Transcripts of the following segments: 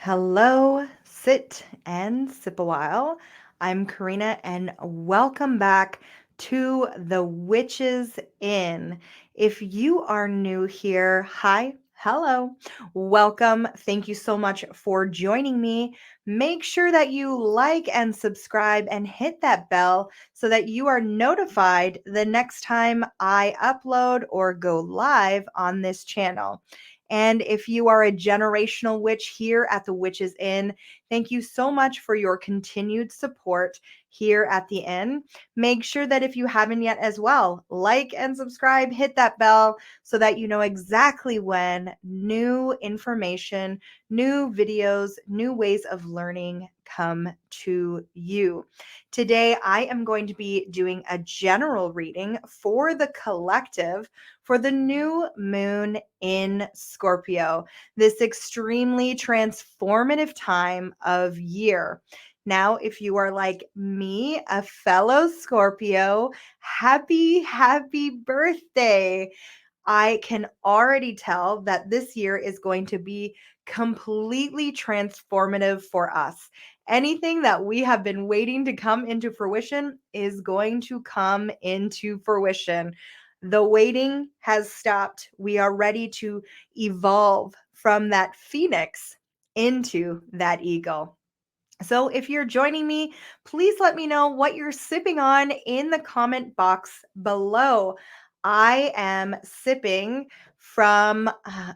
Hello, sit and sip a while. I'm Karina, and welcome back to the Witches Inn. If you are new here, hi, hello, welcome. Thank you so much for joining me. Make sure that you like and subscribe and hit that bell so that you are notified the next time I upload or go live on this channel. And if you are a generational witch here at the Witches Inn, thank you so much for your continued support here at the inn. Make sure that if you haven't yet as well, like and subscribe, hit that bell so that you know exactly when new information, new videos, new ways of learning come to you. Today, I am going to be doing a general reading for the collective for the new moon in Scorpio, this extremely transformative time of year. Now, if you are like me, a fellow Scorpio, happy birthday. I can already tell that this year is going to be completely transformative for us. Anything that we have been waiting to come into fruition is going to come into fruition. The waiting has stopped. We are ready to evolve from that phoenix into that eagle. So, if you're joining me, please let me know what you're sipping on in the comment box below. I am sipping from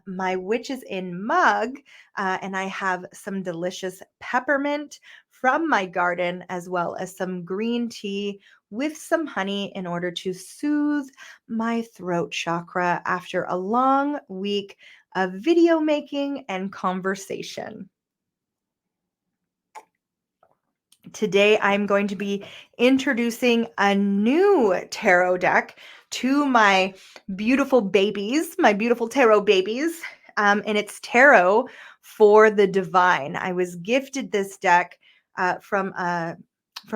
my Witches in mug, and I have some delicious peppermint from my garden, as well as some green tea with some honey in order to soothe my throat chakra after a long week of video making and conversation. Today, I'm going to be introducing a new tarot deck to my beautiful babies, my beautiful tarot babies, and it's Tarot for the Divine. I was gifted this deck from a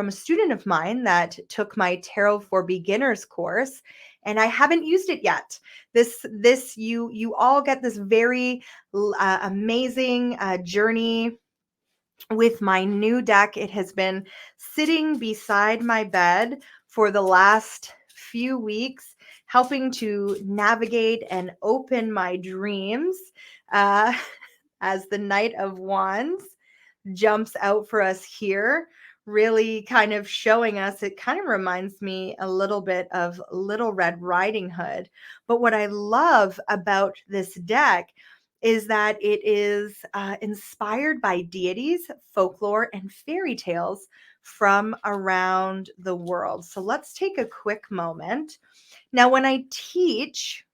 student of mine that took my Tarot for Beginners course, and I haven't used it yet. This you all get this very amazing journey with my new deck. It has been sitting beside my bed for the last few weeks, helping to navigate and open my dreams uh, as the Knight of Wands jumps out for us here. Really kind of showing us, it kind of reminds me a little bit of Little Red Riding Hood. But what I love about this deck is that it is inspired by deities, folklore, and fairy tales from around the world. So let's take a quick moment. Now, when I teach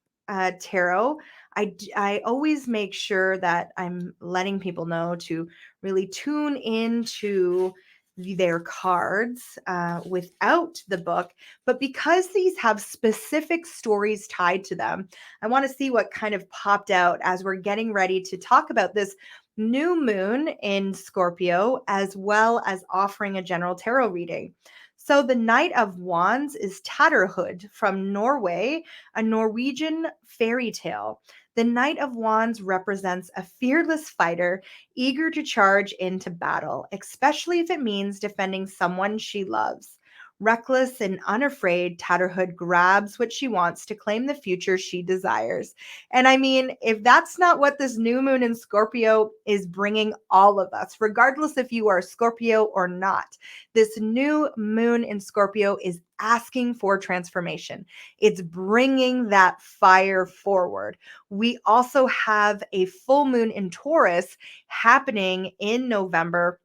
tarot, I always make sure that I'm letting people know to really tune into their cards without the book. But because these have specific stories tied to them, I want to see what kind of popped out as we're getting ready to talk about this new moon in Scorpio, as well as offering a general tarot reading. So the Knight of Wands is Tatterhood from Norway, a Norwegian fairy tale. The Knight of Wands represents a fearless fighter eager to charge into battle, especially if it means defending someone she loves. Reckless and unafraid, Tatterhood grabs what she wants to claim the future she desires. And I mean, if that's not what this new moon in Scorpio is bringing all of us, regardless if you are Scorpio or not, this new moon in Scorpio is asking for transformation. It's bringing that fire forward. We also have a full moon in Taurus happening in November,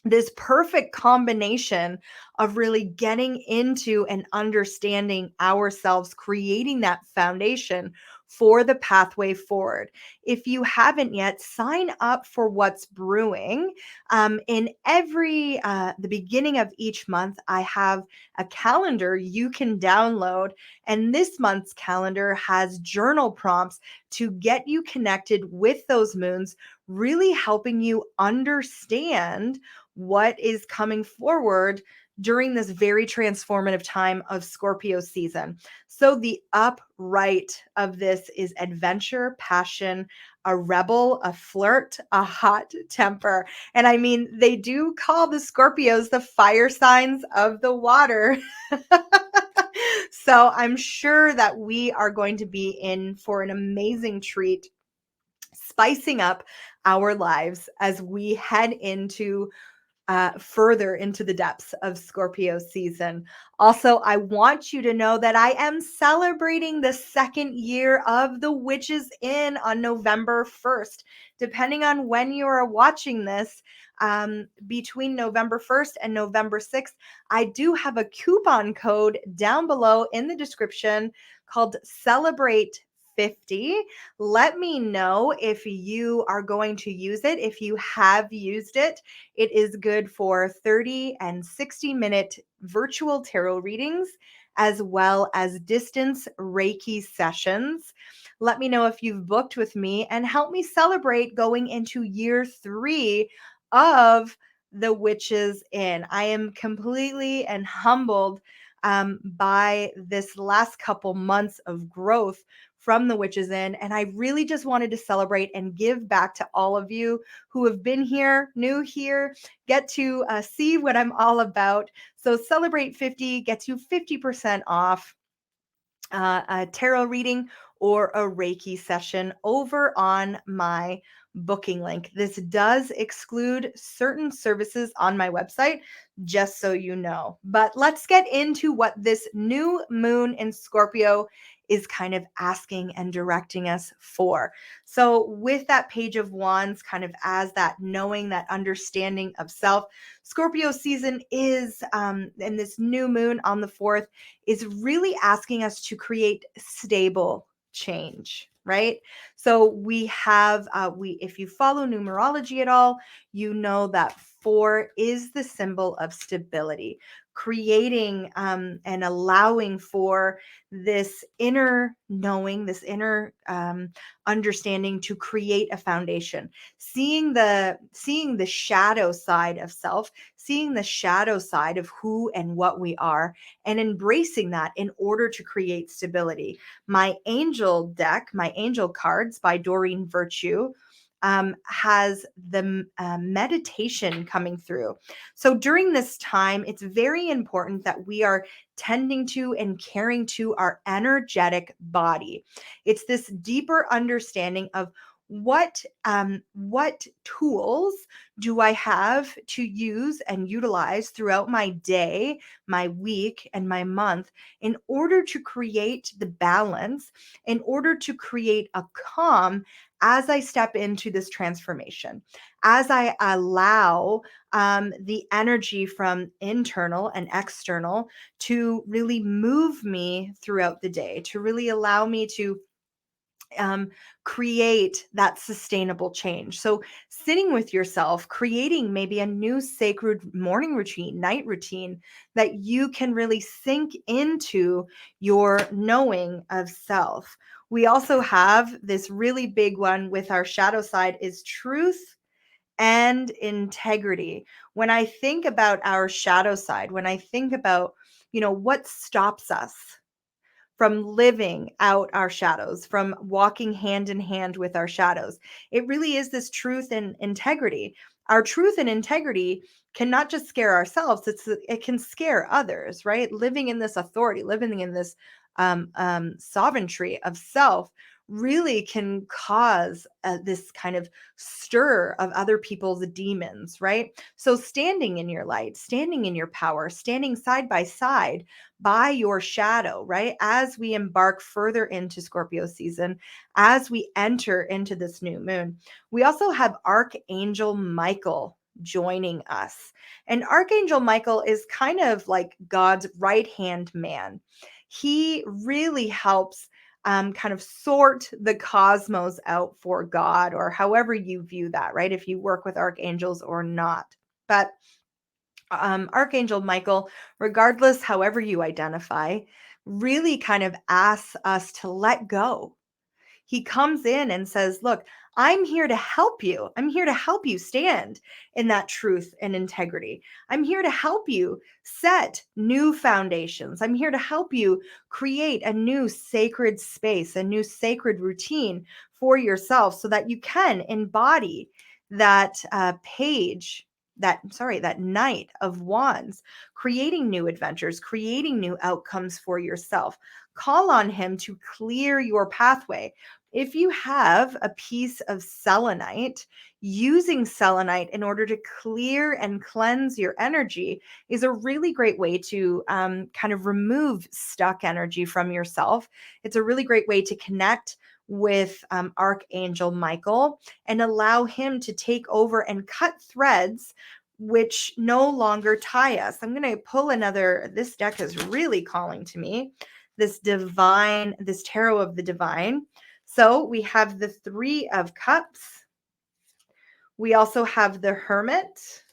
this perfect combination of really getting into and understanding ourselves, creating that foundation for the pathway forward. If you haven't yet, sign up for what's brewing. In the beginning of each month, I have a calendar you can download, and this month's calendar has journal prompts to get you connected with those moons, really helping you understand what is coming forward during this very transformative time of Scorpio season. So the upright of this is adventure, passion, a rebel, a flirt, a hot temper. And I mean, they do call the Scorpios the fire signs of the water. So I'm sure that we are going to be in for an amazing treat, spicing up our lives as we head into further into the depths of Scorpio season. Also, I want you to know that I am celebrating the second year of The Witches In on November 1st. Depending on when you are watching this, between November 1st and November 6th, I do have a coupon code down below in the description called Celebrate 50. Let me know if you are going to use it. If you have used it, it is good for 30 and 60-minute virtual tarot readings, as well as distance Reiki sessions. Let me know if you've booked with me and help me celebrate going into year 3 of The Witches In. I am completely and humbled by this last couple months of growth from The Witches In. And I really just wanted to celebrate and give back to all of you who have been here, new here, get to see what I'm all about. So Celebrate 50 gets you 50% off a tarot reading or a Reiki session over on my booking link. This does exclude certain services on my website, just so you know. But let's get into what this new moon in Scorpio is kind of asking and directing us for. So, with that Page of Wands, kind of as that knowing, that understanding of self, Scorpio season is, and this new moon on the 4th is really asking us to create stable change, right? So we have, if you follow numerology at all, you know that 4 is the symbol of stability, creating and allowing for this inner knowing, this inner understanding to create a foundation, seeing the shadow side of self, seeing the shadow side of who and what we are, and embracing that in order to create stability. My angel deck, my angel cards by Doreen Virtue, has the meditation coming through. So during this time, it's very important that we are tending to and caring to our energetic body. It's this deeper understanding of what tools do I have to use and utilize throughout my day, my week, and my month in order to create the balance, in order to create a calm as I step into this transformation, as I allow the energy from internal and external to really move me throughout the day, to really allow me to create that sustainable change. So, sitting with yourself, creating maybe a new sacred morning routine, night routine that you can really sink into your knowing of self. We also have this really big one with our shadow side is truth and integrity. When I think about our shadow side, when I think about, what stops us from living out our shadows, from walking hand in hand with our shadows. It really is this truth and integrity. Our truth and integrity cannot just scare ourselves, it can scare others, right? Living in this authority, living in this sovereignty of self really can cause this kind of stir of other people's demons, right? So standing in your light, standing in your power, standing side by your shadow, right? As we embark further into Scorpio season, as we enter into this new moon, we also have Archangel Michael joining us. And Archangel Michael is kind of like God's right hand man. He really helps kind of sort the cosmos out for God, or however you view that, right? If you work with archangels or not. But Archangel Michael, regardless, however you identify, really kind of asks us to let go. he comes in and says, look, I'm here to help you. I'm here to help you stand in that truth and integrity. I'm here to help you set new foundations. I'm here to help you create a new sacred space, a new sacred routine for yourself so that you can embody that that Knight of Wands, creating new adventures, creating new outcomes for yourself. Call on him to clear your pathway. If you have a piece of selenite, using selenite in order to clear and cleanse your energy is a really great way to kind of remove stuck energy from yourself. It's a really great way to connect with Archangel Michael and allow him to take over and cut threads which no longer tie us. I'm going to pull another. This deck is really calling to me. This tarot of the divine. So we have the Three of Cups. We also have the Hermit,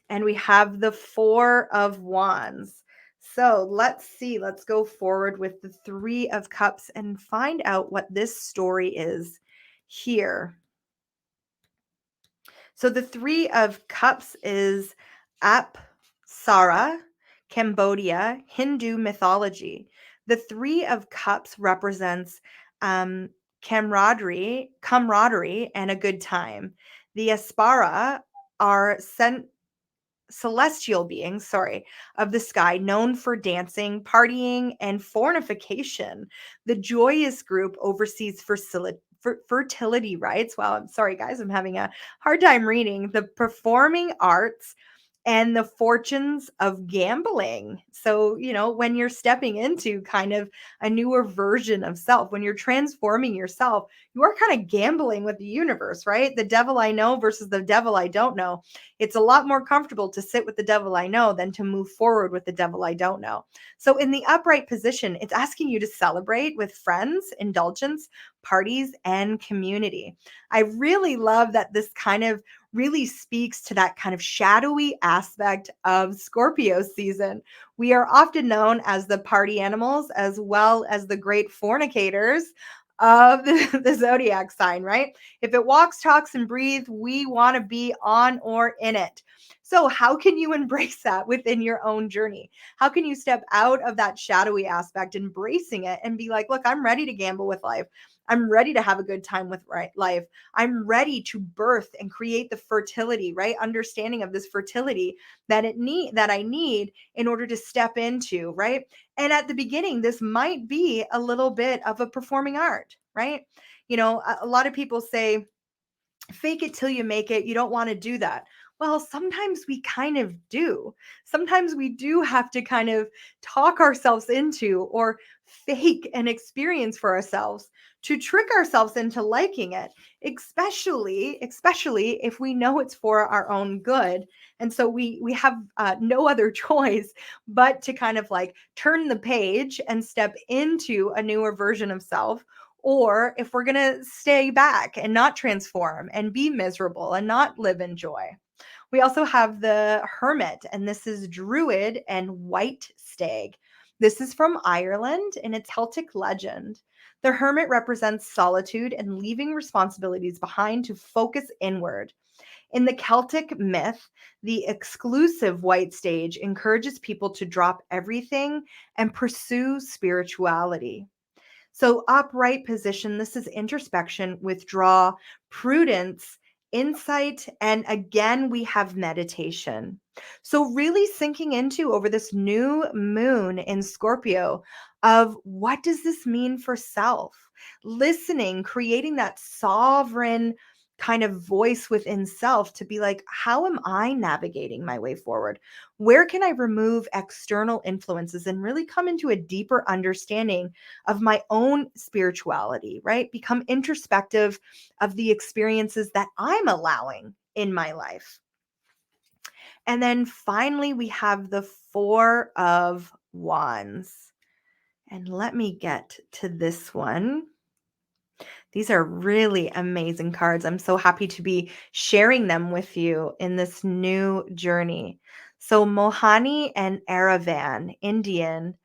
and we have the Four of Wands. So let's see. Let's go forward with the Three of Cups and find out what this story is here. So the Three of Cups is Apsara, Cambodia, Hindu mythology. The Three of Cups represents camaraderie, and a good time. The Aspara are celestial beings, of the sky, known for dancing, partying, and fornication. The joyous group oversees fertility rites. Wow, I'm sorry, guys, I'm having a hard time reading. The performing arts and the fortunes of gambling. So, when you're stepping into kind of a newer version of self, when you're transforming yourself, you are kind of gambling with the universe, right? The devil I know versus the devil I don't know. It's a lot more comfortable to sit with the devil I know than to move forward with the devil I don't know. So, in the upright position, it's asking you to celebrate with friends, indulgence, parties, and community. I really love that this kind of really speaks to that kind of shadowy aspect of Scorpio season. We are often known as the party animals as well as the great fornicators of the zodiac sign, right? If it walks, talks, and breathes, we want to be on or in it. So, how can you embrace that within your own journey? How can you step out of that shadowy aspect, embracing it, and be like, look, I'm ready to gamble with life. I'm ready to have a good time with life. I'm ready to birth and create the fertility, right? Understanding of this fertility that I need in order to step into, right? And at the beginning, this might be a little bit of a performing art, right? A lot of people say, fake it till you make it. You don't want to do that. Well, sometimes we kind of do. Sometimes we do have to kind of talk ourselves into or fake an experience for ourselves to trick ourselves into liking it, especially if we know it's for our own good. And so we have no other choice but to kind of like turn the page and step into a newer version of self, or if we're going to stay back and not transform and be miserable and not live in joy. We also have the Hermit, and this is Druid and White Stag. This is from Ireland, and it's Celtic legend. The Hermit represents solitude and leaving responsibilities behind to focus inward. In the Celtic myth, the exclusive white stage encourages people to drop everything and pursue spirituality. So, upright position, this is introspection, withdraw, prudence, insight, and again, we have meditation. So, really sinking into over this new moon in Scorpio of what does this mean for self? Listening, creating that sovereign kind of voice within self to be like, how am I navigating my way forward? Where can I remove external influences and really come into a deeper understanding of my own spirituality, right? Become introspective of the experiences that I'm allowing in my life. And then finally, we have the Four of Wands. And let me get to this one. These are really amazing cards. I'm so happy to be sharing them with you in this new journey. So, Mohani and Aravan, Indian,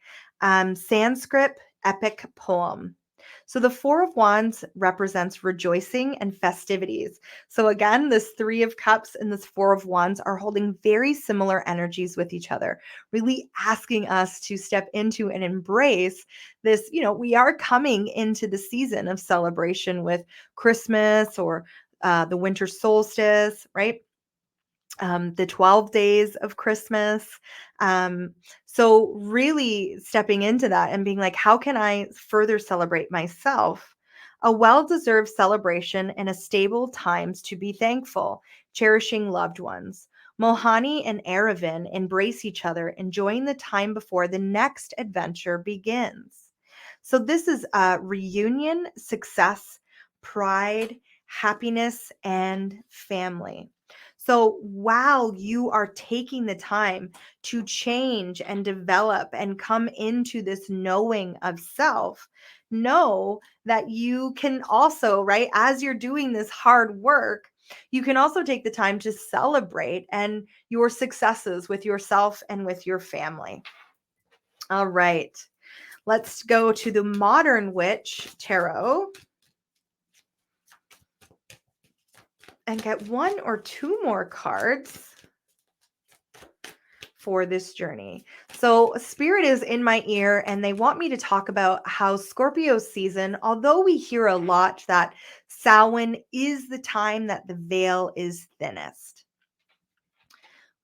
Sanskrit epic poem. So the Four of Wands represents rejoicing and festivities. So again, this Three of Cups and this Four of Wands are holding very similar energies with each other, really asking us to step into and embrace this. We are coming into the season of celebration with Christmas or the winter solstice, right? The 12 days of Christmas. Um, so, really stepping into that and being like, how can I further celebrate myself? A well deserved celebration and a stable times to be thankful, cherishing loved ones. Mohani and Aravan embrace each other, enjoying the time before the next adventure begins. So, this is a reunion, success, pride, happiness, and family. So while you are taking the time to change and develop and come into this knowing of self, know that you can also, right, as you're doing this hard work, you can also take the time to celebrate and your successes with yourself and with your family. All right. Let's go to the Modern Witch Tarot and get one or two more cards for this journey. So, Spirit is in my ear, and they want me to talk about how Scorpio season, although we hear a lot that Samhain is the time that the veil is thinnest.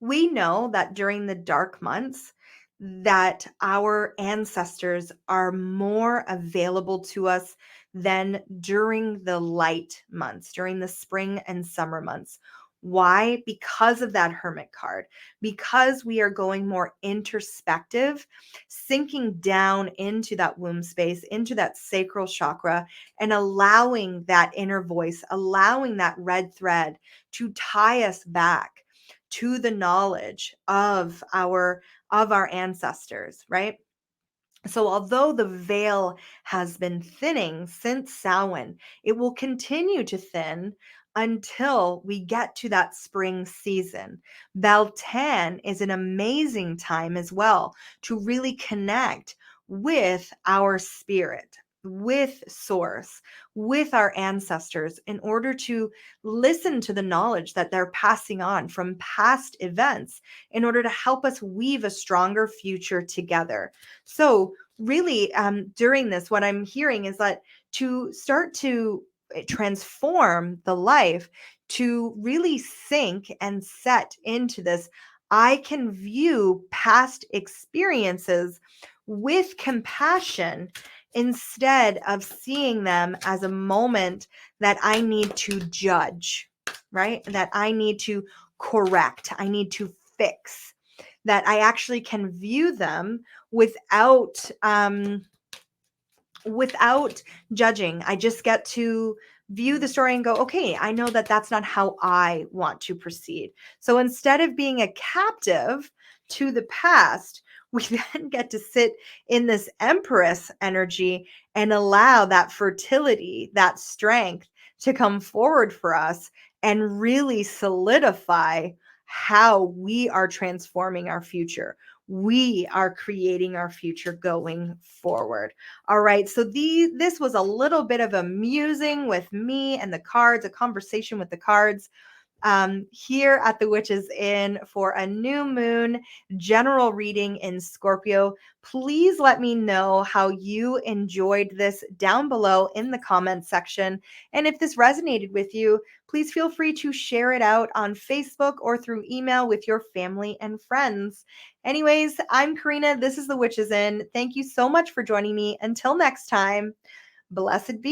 We know that during the dark months, that our ancestors are more available to us than during the light months, during the spring and summer months. Why? Because of that hermit card, because we are going more introspective, sinking down into that womb space, into that sacral chakra, and allowing that inner voice, allowing that red thread to tie us back to the knowledge of our ancestors, right? So although the veil has been thinning since Samhain, it will continue to thin until we get to that spring season. Beltane is an amazing time as well to really connect with our spirit, with source, with our ancestors, in order to listen to the knowledge that they're passing on from past events in order to help us weave a stronger future together. So, really, during this, what I'm hearing is that to start to transform the life, to really sink and set into this, I can view past experiences with compassion instead of seeing them as a moment that I need to judge, right? That I need to correct, I need to fix, that I actually can view them without judging. I just get to view the story and go, okay, I know that that's not how I want to proceed. So instead of being a captive to the past, we then get to sit in this Empress energy and allow that fertility, that strength to come forward for us and really solidify how we are transforming our future. We are creating our future going forward. All right. So this was a little bit of a musing with me and the cards, a conversation with the cards here at the Witches Inn for a new moon general reading in Scorpio. Please let me know how you enjoyed this down below in the comment section. And if this resonated with you, please feel free to share it out on Facebook or through email with your family and friends. Anyways, I'm Karina. This is the Witches Inn. Thank you so much for joining me. Until next time, blessed be.